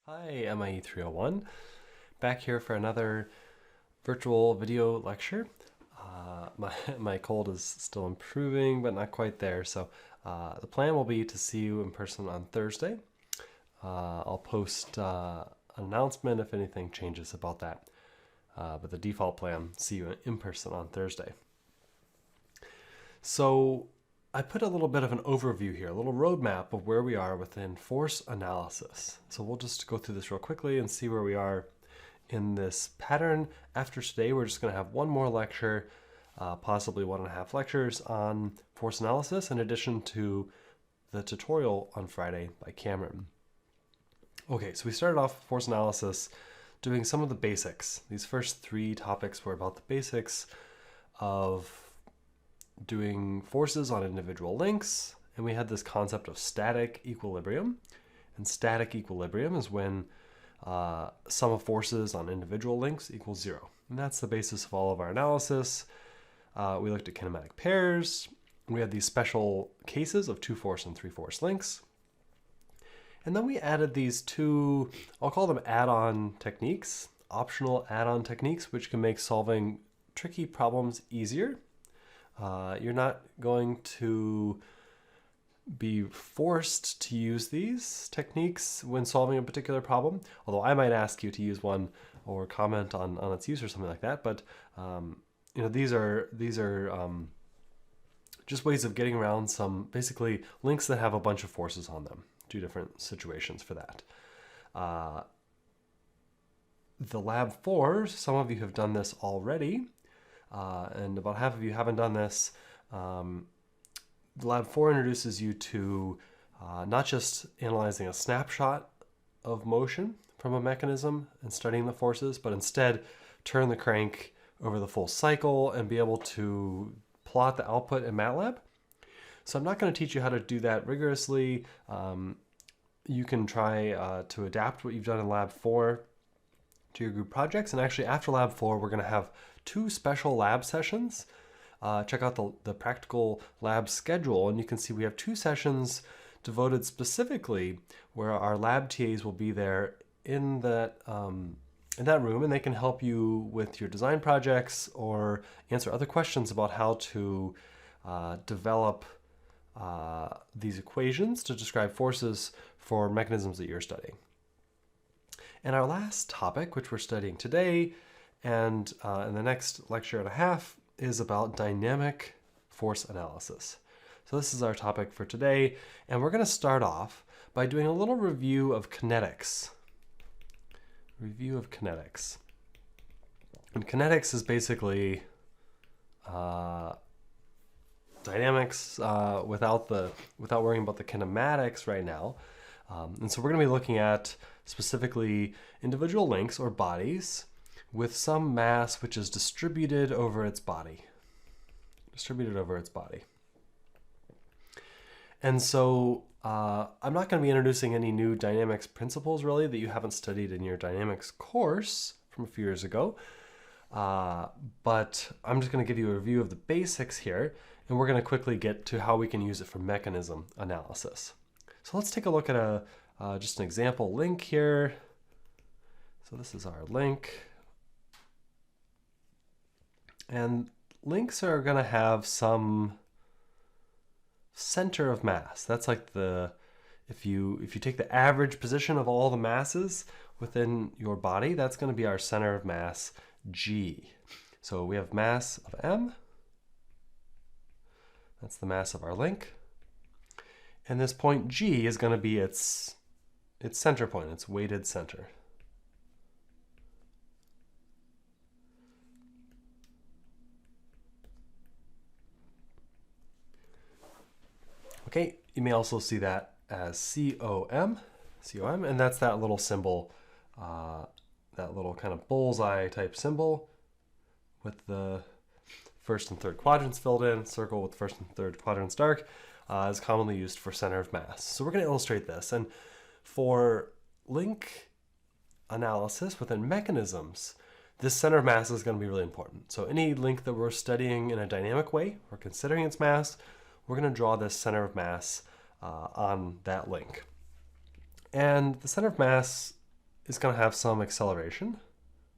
Hi, MIE 301. Back here for another virtual video lecture. My cold is still improving, but not quite there. So the plan will be to see you in person on Thursday. I'll post an announcement if anything changes about that. But the default plan, see you in person on Thursday. So I put a little bit of an overview here, a little roadmap of where we are within force analysis. So we'll just go through this real quickly and see where we are in this pattern. After today, we're just going to have one more lecture, possibly 1.5 lectures on force analysis, in addition to the tutorial on Friday by Cameron. Okay, so we started off with force analysis doing some of the basics. These first 3 topics were about the basics of doing forces on individual links, and we had this concept of static equilibrium. And static equilibrium is when sum of forces on individual links equals 0. And that's the basis of all of our analysis. We looked at kinematic pairs. We had these special cases of 2-force and 3-force links. And then we added these 2, I'll call them add-on techniques, optional add-on techniques, which can make solving tricky problems easier. You're not going to be forced to use these techniques when solving a particular problem, although I might ask you to use one or comment on its use or something like that. But these are just ways of getting around some basically links that have a bunch of forces on them. 2 different situations for that. The Lab 4, some of you have done this already. And about half of you haven't done this. The Lab 4 introduces you to not just analyzing a snapshot of motion from a mechanism and studying the forces, but instead turn the crank over the full cycle and be able to plot the output in MATLAB. So I'm not going to teach you how to do that rigorously. You can try to adapt what you've done in Lab 4 to your group projects. And actually after Lab 4, we're going to have 2 special lab sessions. Check out the practical lab schedule, and you can see we have 2 sessions devoted specifically where our lab TAs will be there in that room, and they can help you with your design projects or answer other questions about how to develop these equations to describe forces for mechanisms that you're studying. And our last topic, which we're studying today, and in the next lecture and a half, is about dynamic force analysis. So this is our topic for today, and we're going to start off by doing a little review of kinetics. Review of kinetics. And kinetics is basically dynamics without worrying about the kinematics right now. And so we're going to be looking at specifically individual links or bodies with some mass which is distributed over its body. And so I'm not going to be introducing any new dynamics principles really that you haven't studied in your dynamics course from a few years ago. But I'm just going to give you a review of the basics here, and we're going to quickly get to how we can use it for mechanism analysis. So let's take a look at just an example link here. So this is our link. And links are going to have some center of mass. That's like if you take the average position of all the masses within your body, that's going to be our center of mass, G. So we have mass of M. That's the mass of our link. And this point G is going to be its center point, its weighted center. Okay, you may also see that as COM, and that's that little symbol, that little kind of bullseye type symbol with the first and third quadrants filled in, circle with first and third quadrants dark, is commonly used for center of mass. So we're going to illustrate this. And for link analysis within mechanisms, this center of mass is going to be really important. So any link that we're studying in a dynamic way, or considering its mass, we're going to draw this center of mass on that link. And the center of mass is going to have some acceleration.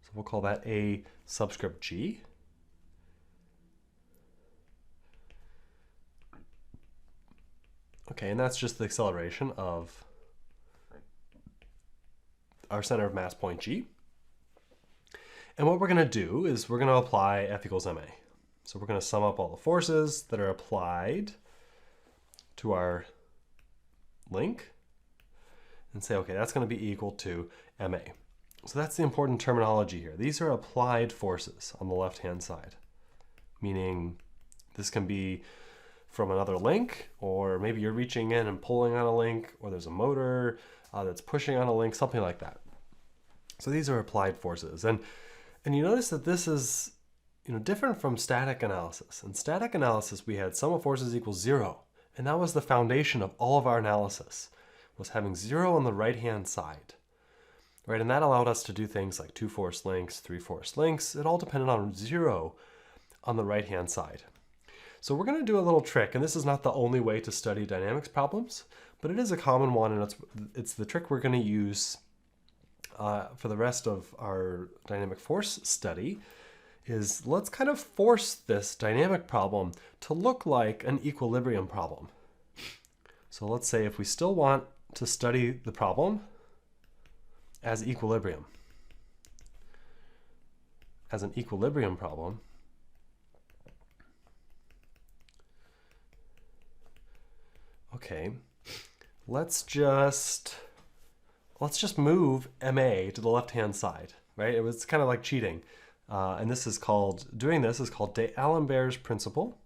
So we'll call that A subscript g. Okay, and that's just the acceleration of our center of mass point G. And what we're going to do is we're going to apply F equals ma. So we're going to sum up all the forces that are applied to our link and say, okay, that's going to be equal to ma. So that's the important terminology here. These are applied forces on the left-hand side, meaning this can be from another link, or maybe you're reaching in and pulling on a link, or there's a motor that's pushing on a link, something like that. So these are applied forces. And you notice that this is different from static analysis. In static analysis, we had sum of forces equals 0. And that was the foundation of all of our analysis, was having 0 on the right-hand side. Right? And that allowed us to do things like 2 force links, 3 force links. It all depended on 0 on the right-hand side. So we're going to do a little trick, and this is not the only way to study dynamics problems, but it is a common one, and it's the trick we're going to use for the rest of our dynamic force study. Is let's kind of force this dynamic problem to look like an equilibrium problem. So let's say if we still want to study the problem as equilibrium, as an equilibrium problem, okay, let's just move ma to the left-hand side, right? It was kind of like cheating. And this is called, doing this is called D'Alembert's principle.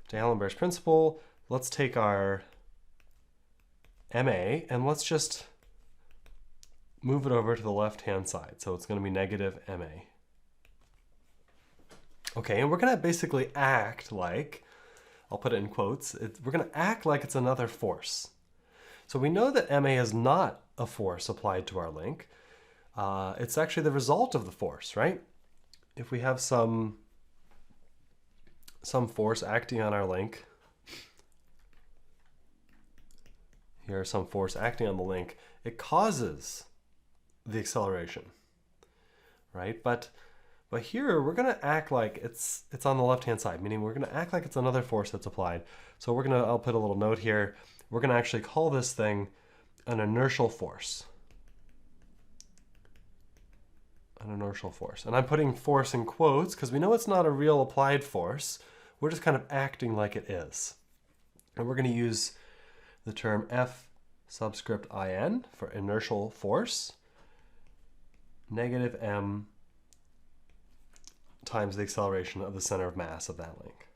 D'Alembert's principle, let's take our ma and let's just move it over to the left-hand side. So it's going to be negative ma. Okay, and we're going to basically act like, I'll put it in quotes, we're going to act like it's another force. So we know that ma is not a force applied to our link. It's actually the result of the force, right? If we have some force acting on our link, here's some force acting on the link, it causes the acceleration, right? But here we're going to act like it's on the left-hand side, meaning we're going to act like it's another force that's applied. So I'll put a little note here. We're going to actually call this thing an inertial force. An inertial force. And I'm putting force in quotes because we know it's not a real applied force. We're just kind of acting like it is. And we're going to use the term F subscript in for inertial force, negative m times the acceleration of the center of mass of that link.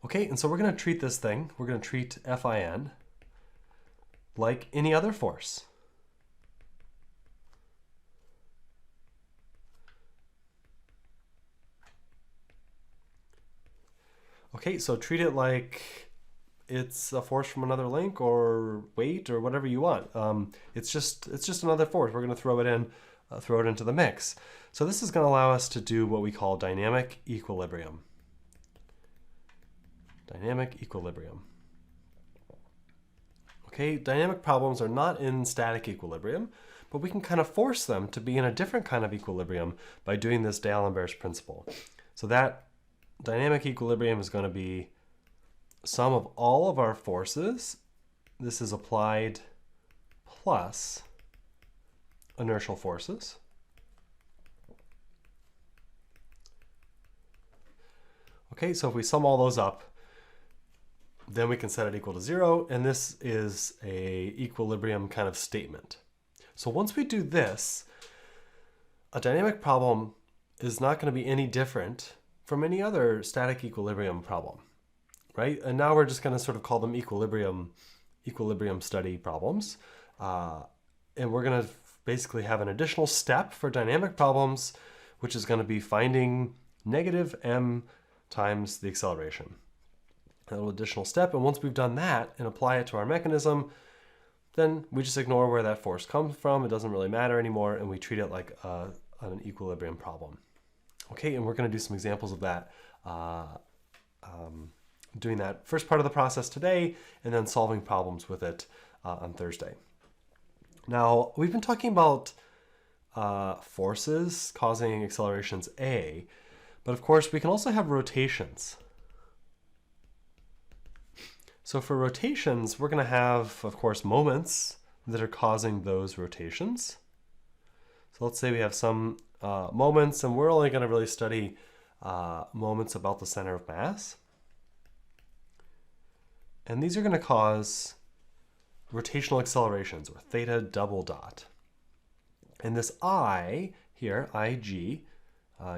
Okay, and so we're going to treat this thing, we're going to treat Fin like any other force. Okay, so treat it like it's a force from another link or weight or whatever you want. It's just another force. We're going to throw it into the mix. So this is going to allow us to do what we call dynamic equilibrium. Dynamic equilibrium. Okay, dynamic problems are not in static equilibrium, but we can kind of force them to be in a different kind of equilibrium by doing this D'Alembert's principle. So that dynamic equilibrium is going to be sum of all of our forces. This is applied plus inertial forces. Okay, so if we sum all those up, then we can set it equal to 0, and this is a equilibrium kind of statement. So once we do this, a dynamic problem is not going to be any different from any other static equilibrium problem, right? And now we're just going to sort of call them equilibrium study problems. And we're going to basically have an additional step for dynamic problems, which is going to be finding negative m times the acceleration. A little additional step, and once we've done that and apply it to our mechanism, then we just ignore where that force comes from. It doesn't really matter anymore, and we treat it like an equilibrium problem. Okay, and we're going to do some examples of that doing that first part of the process today and then solving problems with it on Thursday. Now, we've been talking about forces causing accelerations A, but of course we can also have rotations. So for rotations, we're going to have, of course, moments that are causing those rotations. So let's say we have some moments, and we're only going to really study moments about the center of mass. And these are going to cause rotational accelerations, or theta double dot. And this I here, IG,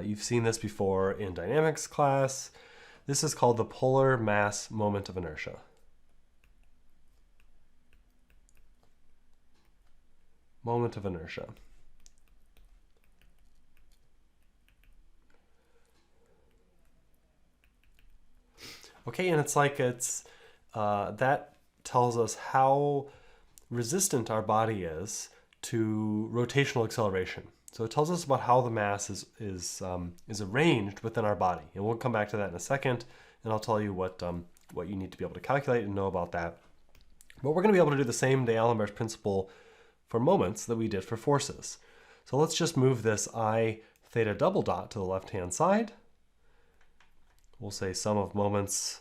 you've seen this before in dynamics class. This is called the polar mass moment of inertia. Moment of inertia. Okay, and it's like that tells us how resistant our body is to rotational acceleration. So it tells us about how the mass is arranged within our body, and we'll come back to that in a second, and I'll tell you what you need to be able to calculate and know about that. But we're going to be able to do the same D'Alembert's principle for moments that we did for forces. So let's just move this I theta double dot to the left-hand side. We'll say sum of moments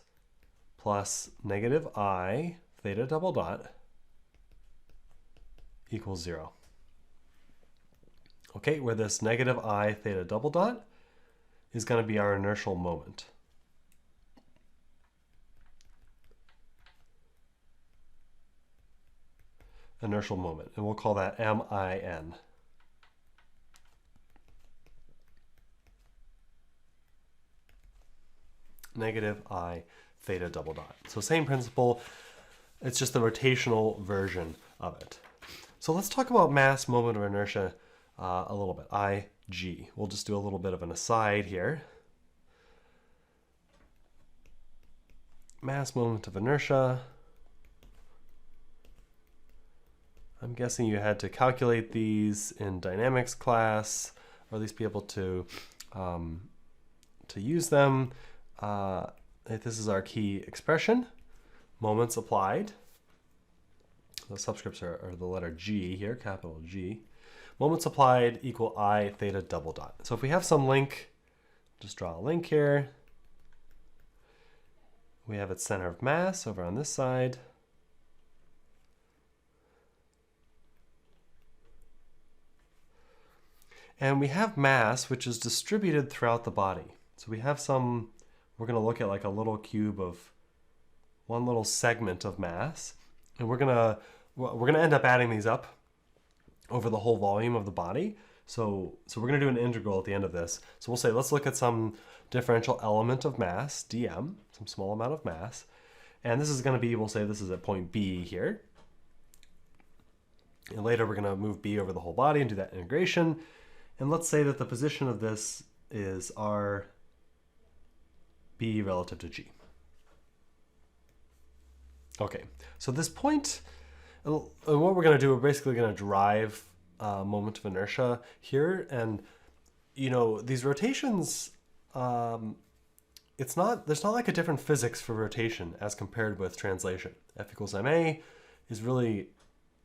plus negative I theta double dot equals 0. Okay, where this negative I theta double dot is going to be our inertial moment. Inertial moment, and we'll call that MIN. Negative I theta double dot. So same principle, it's just the rotational version of it. So let's talk about mass moment of inertia a little bit. IG. We'll just do a little bit of an aside here. Mass moment of inertia. I'm guessing you had to calculate these in dynamics class, or at least be able to use them. This is our key expression, moments applied. The subscripts are the letter G here, capital G. Moments applied equal I theta double dot. So if we have some link, just draw a link here. We have its center of mass over on this side. And we have mass, which is distributed throughout the body. So we have some, we're going to look at like a little cube of one little segment of mass. And we're going to end up adding these up over the whole volume of the body. So we're going to do an integral at the end of this. So we'll say, let's look at some differential element of mass, dm, some small amount of mass. And this is going to be, we'll say this is at point B here. And later we're going to move B over the whole body and do that integration. And let's say that the position of this is r B relative to G. Okay, so this point, and what we're going to do, we're basically going to derive moment of inertia here. And, you know, these rotations, there's not like a different physics for rotation as compared with translation. F equals ma is really,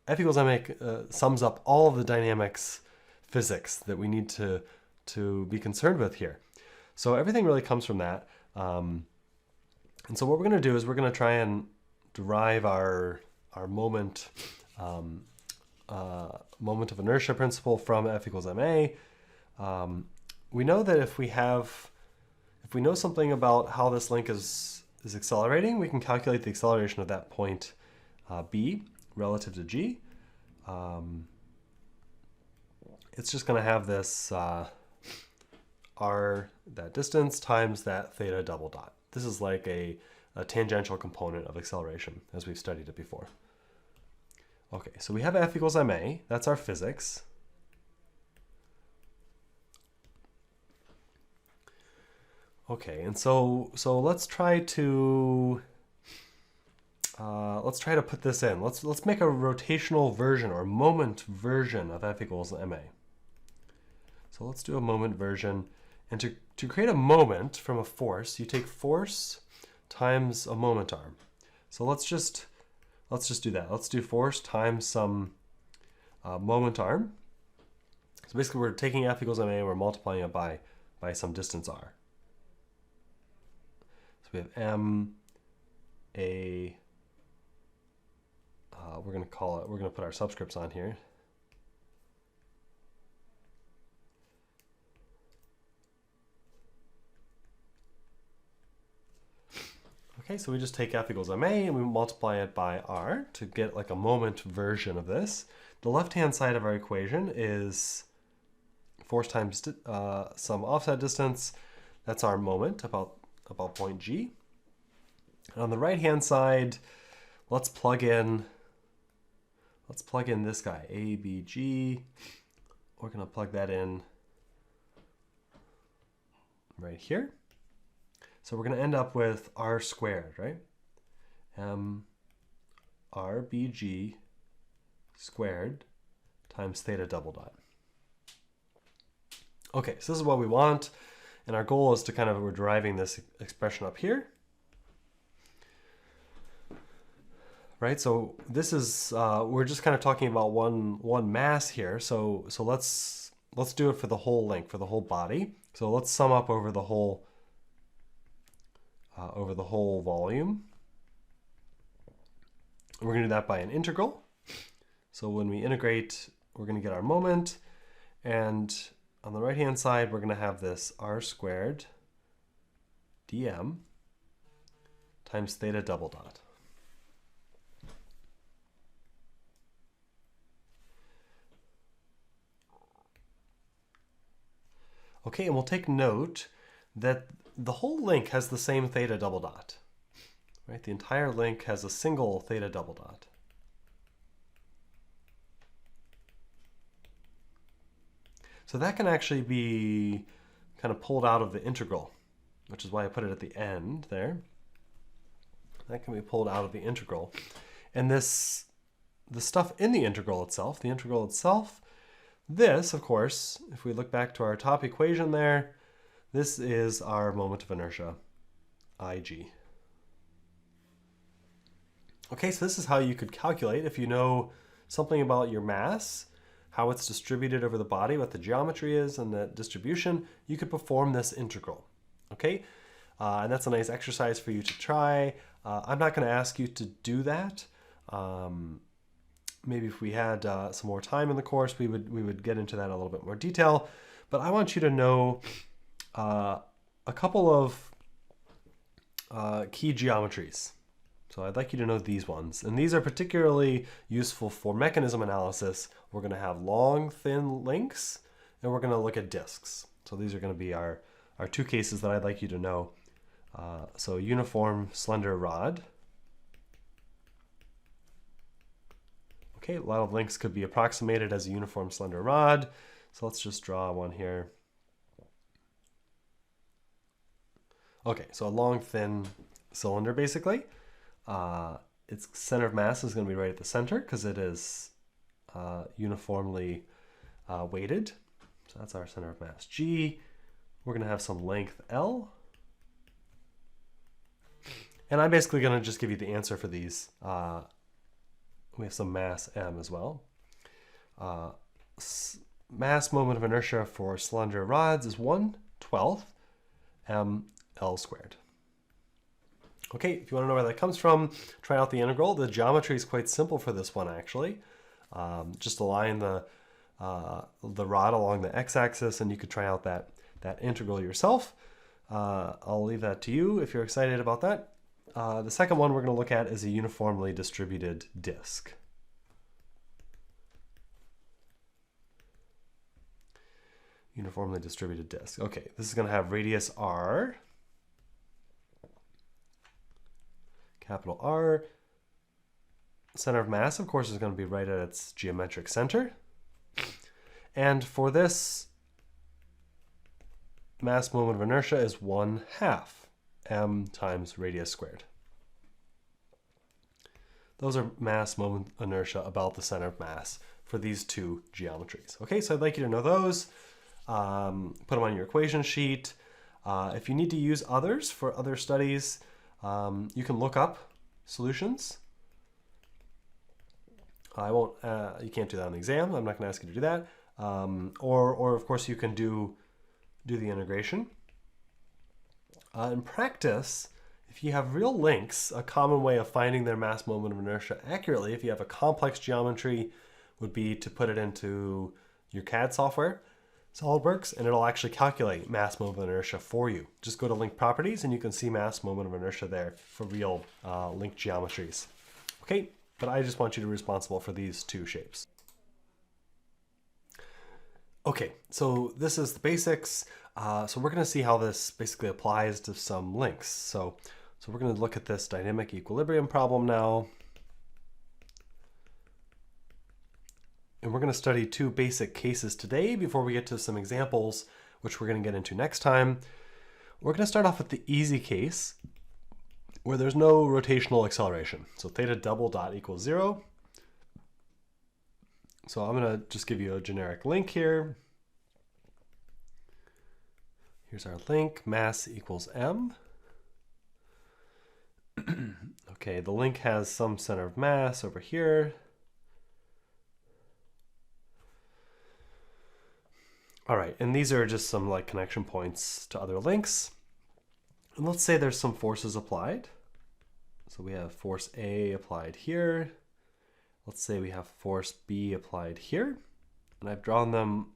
F equals ma sums up all of the dynamics physics that we need to be concerned with here. So everything really comes from that. And so what we're going to do is we're going to try and derive our moment moment of inertia principle from F equals ma. We know that if we know something about how this link is accelerating, we can calculate the acceleration of that point B relative to G. It's just going to have this r, that distance, times that theta double dot. This is like a tangential component of acceleration, as we've studied it before. Okay, so we have F equals ma. That's our physics. Okay, and so let's try to put this in. Let's make a rotational version or moment version of F equals ma. So let's do a moment version. And to create a moment from a force, you take force times a moment arm. So let's just do that. Let's do force times some moment arm. So basically we're taking F equals ma and we're multiplying it by some distance r. So we have m a, we're going to put our subscripts on here. Okay, so we just take F equals ma and we multiply it by r to get like a moment version of this. The left-hand side of our equation is force times some offset distance. That's our moment about point G. And on the right-hand side, let's plug in this guy, ABG. We're going to plug that in right here. So we're going to end up with r squared, right? RBG squared times theta double dot. Okay, so this is what we want. And our goal is to we're deriving this expression up here. Right, so this is, we're just talking about one mass here. So let's do it for the whole length, for the whole body. So let's sum up over the whole volume. We're going to do that by an integral. So when we integrate, we're going to get our moment. And on the right-hand side, we're going to have this r squared dm times theta double dot. Okay, and we'll take note that the whole link has the same theta double dot. Right? The entire link has a single theta double dot. So that can actually be pulled out of the integral, which is why I put it at the end there. That can be pulled out of the integral. And the stuff in the integral itself, this, of course, if we look back to our top equation there, this is our moment of inertia, IG. Okay, so this is how you could calculate, if you know something about your mass, how it's distributed over the body, what the geometry is and the distribution, you could perform this integral. Okay, and that's a nice exercise for you to try. I'm not going to ask you to do that. Maybe if we had some more time in the course, we would get into that in a little bit more detail. But I want you to know a couple of key geometries. So I'd like you to know these ones. And these are particularly useful for mechanism analysis. We're going to have long, thin links, and we're going to look at disks. So these are going to be our two cases that I'd like you to know. So uniform slender rod. Okay, a lot of links could be approximated as a uniform slender rod. So let's just draw one here. Okay, so a long, thin cylinder, basically. Its center of mass is going to be right at the center because it is uniformly weighted. So that's our center of mass G. We're going to have some length L. And I'm basically going to just give you the answer for these. We have some mass M as well. Mass moment of inertia for slender rods is 1/12 mL squared. Okay, if you want to know where that comes from, try out the integral. The geometry is quite simple for this one, actually. Just align the rod along the x-axis, and you could try out that integral yourself. I'll leave that to you if you're excited about that. The second one we're going to look at is a uniformly distributed disk. Uniformly distributed disk. Okay, this is going to have radius r, capital R. Center of mass, of course, is going to be right at its geometric center. And for this, mass moment of inertia is 1/2 m times radius squared. Those are mass moment inertia about the center of mass for these two geometries. Okay, so I'd like you to know those. Put them on your equation sheet. If you need to use others for other studies, You can look up solutions. I won't, you can't do that on the exam. I'm not going to ask you to do that. Or of course, you can do the integration. In practice, if you have real links, a common way of finding their mass moment of inertia accurately, if you have a complex geometry, would be to put it into your CAD software, SolidWorks, and it'll actually calculate mass moment of inertia for you. Just go to link properties and you can see mass moment of inertia there for real link geometries. Okay, but I just want you to be responsible for these two shapes. Okay, so this is the basics. So we're going to see how this basically applies to some links. So we're going to look at this dynamic equilibrium problem now. And we're going to study two basic cases today before we get to some examples, which we're going to get into next time. We're going to start off with the easy case where there's no rotational acceleration. So theta double dot equals 0. So I'm going to just give you a generic link here. Here's our link, mass equals m. Okay, the link has some center of mass over here. All right, and these are just some like connection points to other links. And let's say there's some forces applied. So we have force A applied here. Let's say we have force B applied here. And I've drawn them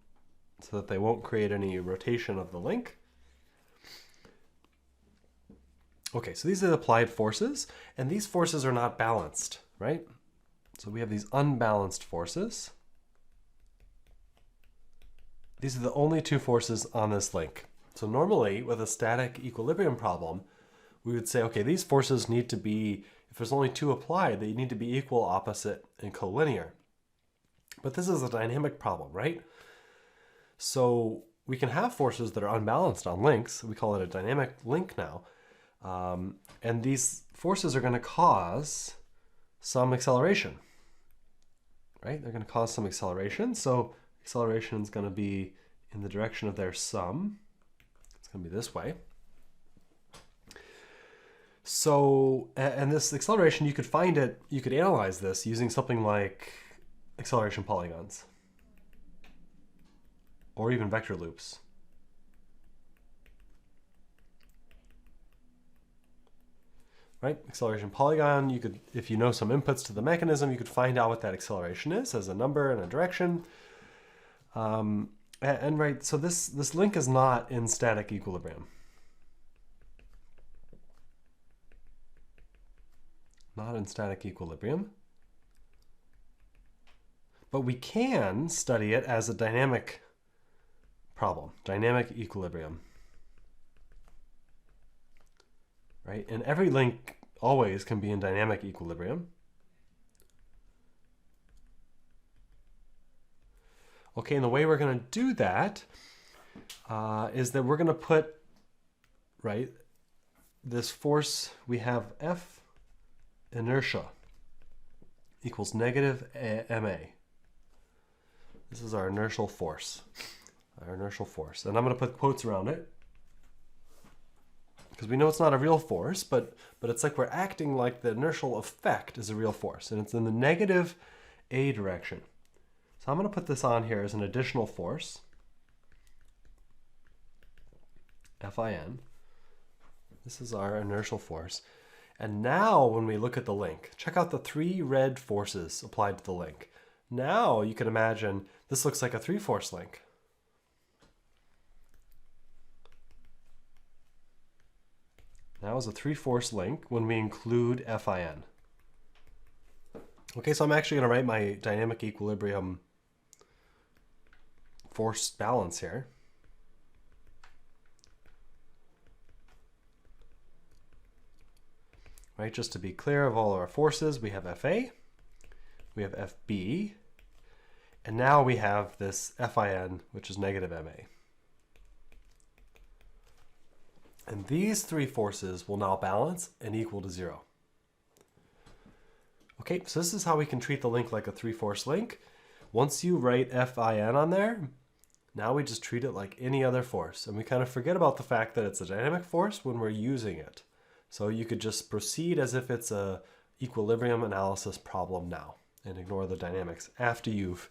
so that they won't create any rotation of the link. Okay, so these are the applied forces, and these forces are not balanced, right? So we have these unbalanced forces. These are the only two forces on this link. So normally with a static equilibrium problem, we would say, okay, these forces need to be, if there's only two applied, they need to be equal, opposite, and collinear. But this is a dynamic problem, right? So we can have forces that are unbalanced on links. We call it a dynamic link now. And these forces are going to cause some acceleration, right? They're going to cause some acceleration. So acceleration is going to be in the direction of their sum. It's going to be this way. So, and this acceleration, you could find it, you could analyze this using something like acceleration polygons or even vector loops. Right, acceleration polygon, you could, if you know some inputs to the mechanism, you could find out what that acceleration is as a number and a direction. And right, so this link is not in static equilibrium. Not in static equilibrium. But we can study it as a dynamic problem, dynamic equilibrium. Right? And every link always can be in dynamic equilibrium. Okay, and the way we're going to do that is that we're going to put, right, this force, we have F inertia equals negative ma. This is our inertial force. And I'm going to put quotes around it, because we know it's not a real force, but it's like we're acting like the inertial effect is a real force, and it's in the negative a direction. So I'm going to put this on here as an additional force, Fin. This is our inertial force. And now when we look at the link, check out the three red forces applied to the link. Now you can imagine this looks like a three-force link. Now is a three-force link when we include Fin. Okay, so I'm actually going to write my dynamic equilibrium force balance here. Right, just to be clear of all our forces, we have Fa, we have Fb, and now we have this Fin, which is negative ma. And these three forces will now balance and equal to 0. Okay, so this is how we can treat the link like a three-force link. Once you write Fin on there, now we just treat it like any other force. And we kind of forget about the fact that it's a dynamic force when we're using it. So you could just proceed as if it's a equilibrium analysis problem now and ignore the dynamics after you've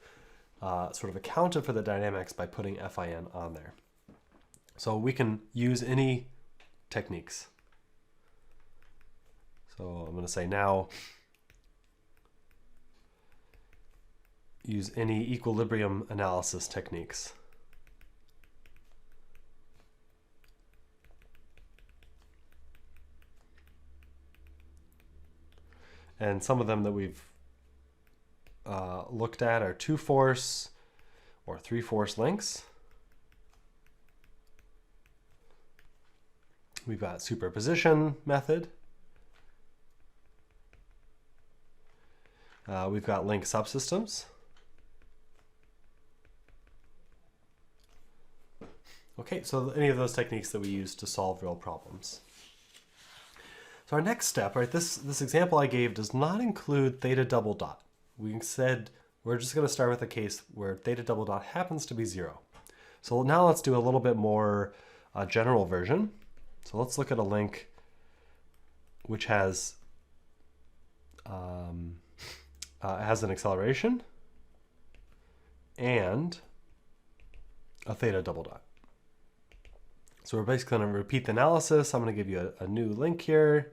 sort of accounted for the dynamics by putting FIN on there. So we can use any techniques. So I'm going to say now use any equilibrium analysis techniques. And some of them that we've looked at are 2-force or 3-force links. We've got superposition method. We've got link subsystems. Okay, so any of those techniques that we use to solve real problems. So our next step, right, this example I gave does not include theta double dot. We said we're just going to start with a case where theta double dot happens to be 0. So now let's do a little bit more general version. So let's look at a link which has an acceleration and a theta double dot. So we're basically going to repeat the analysis. I'm going to give you a new link here.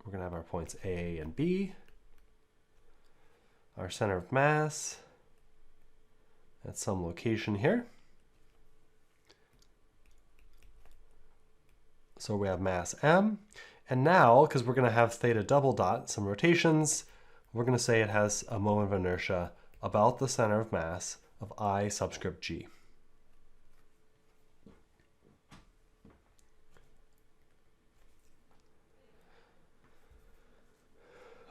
We're going to have our points A and B, our center of mass at some location here. So we have mass M. And now, because we're going to have theta double dot, some rotations, we're going to say it has a moment of inertia about the center of mass of I subscript G.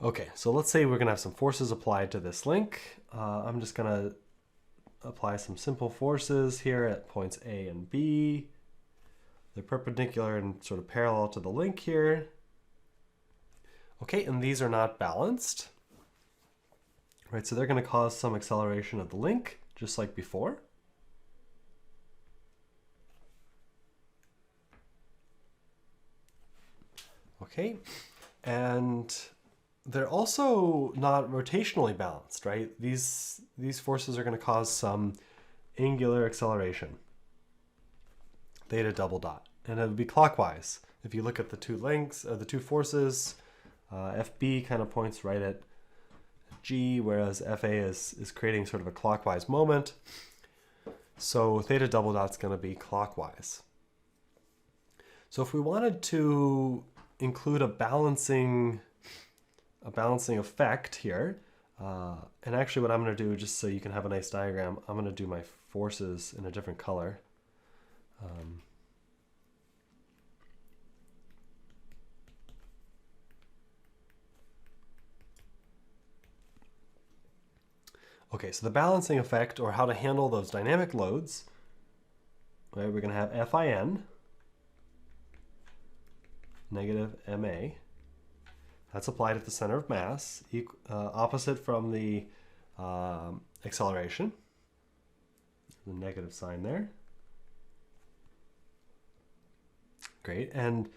Okay, so let's say we're going to have some forces applied to this link. I'm just going to apply some simple forces here at points A and B. They're perpendicular and sort of parallel to the link here. Okay, and these are not balanced. Right, so they're going to cause some acceleration of the link, just like before. Okay, and they're also not rotationally balanced, right? These forces are going to cause some angular acceleration, theta double dot, and it would be clockwise. If you look at the two links, the two forces, FB kind of points right at G, whereas FA is creating sort of a clockwise moment. So theta double dot's going to be clockwise. So if we wanted to include a balancing effect here, and actually what I'm going to do, just so you can have a nice diagram, I'm going to do my forces in a different color. Okay, so the balancing effect, or how to handle those dynamic loads, right, we're going to have FIN, negative MA. That's applied at the center of mass, opposite from the acceleration. The negative sign there. Great, and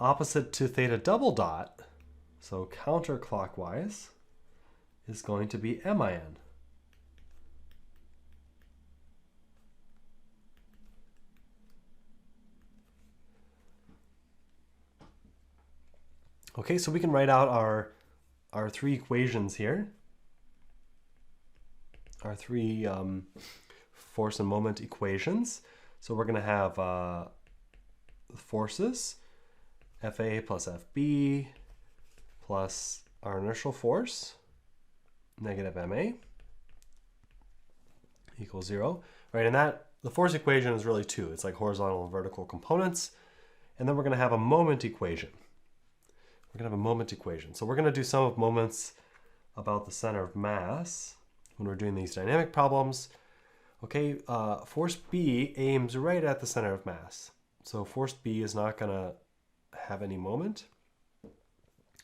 opposite to theta double dot, so counterclockwise, is going to be MIN. Okay, so we can write out our three equations here. Our three force and moment equations. So we're going to have forces, FA plus FB plus our inertial force, negative MA, equals 0. Right, and the force equation is really two. It's like horizontal and vertical components. And then we're going to have a moment equation. We're going to have a moment equation. So we're going to do sum of moments about the center of mass when we're doing these dynamic problems. Okay, force B aims right at the center of mass. So force B is not going to have any moment.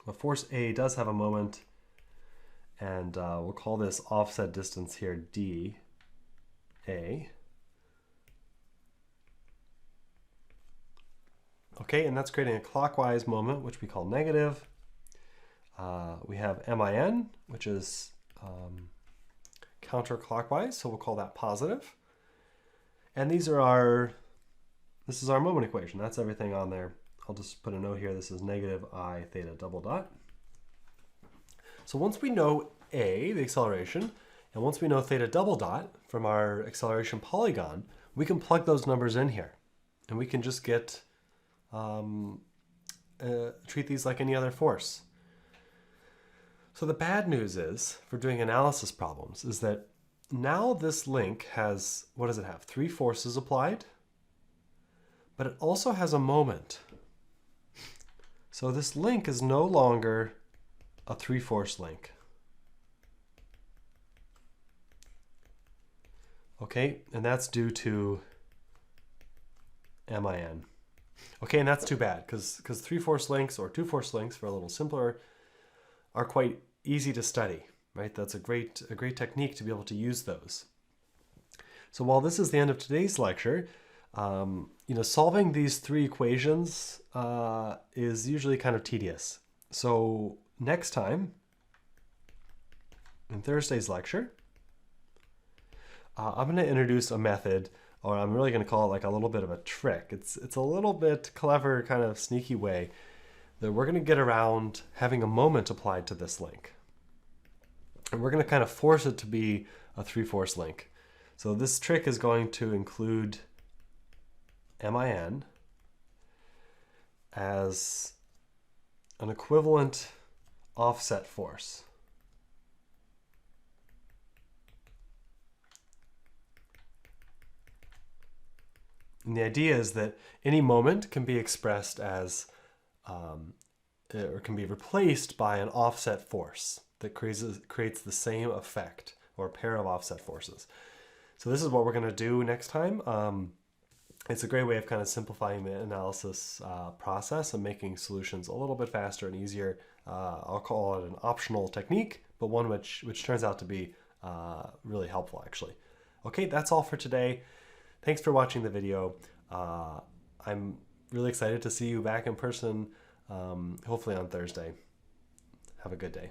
But force A does have a moment, and we'll call this offset distance here dA. Okay, and that's creating a clockwise moment, which we call negative. We have MIN, which is counterclockwise, so we'll call that positive. And this is our moment equation. That's everything on there. I'll just put a note here. This is negative I theta double dot. So once we know A, the acceleration, and once we know theta double dot from our acceleration polygon, we can plug those numbers in here. And we can just get, treat these like any other force. So the bad news is, for doing analysis problems, is that now this link has, what does it have? 3 forces applied, but it also has a moment. So this link is no longer a 3-force link. Okay, and that's due to MIN. Okay, and that's too bad, because 3-force links or 2-force links, for a little simpler, are quite easy to study, right? That's a great technique to be able to use those. So while this is the end of today's lecture, solving these 3 equations is usually kind of tedious. So next time, in Thursday's lecture, I'm going to introduce a method, or I'm really going to call it like a little bit of a trick. It's a little bit clever, kind of sneaky way that we're going to get around having a moment applied to this link. And we're going to kind of force it to be a 3-force link. So this trick is going to include MIN as an equivalent offset force. And the idea is that any moment can be expressed as, or can be replaced by an offset force that creates the same effect, or a pair of offset forces. So this is what we're going to do next time. It's a great way of kind of simplifying the analysis process and making solutions a little bit faster and easier. I'll call it an optional technique, but one which turns out to be really helpful, actually. Okay, that's all for today. Thanks for watching the video. I'm really excited to see you back in person, hopefully on Thursday. Have a good day.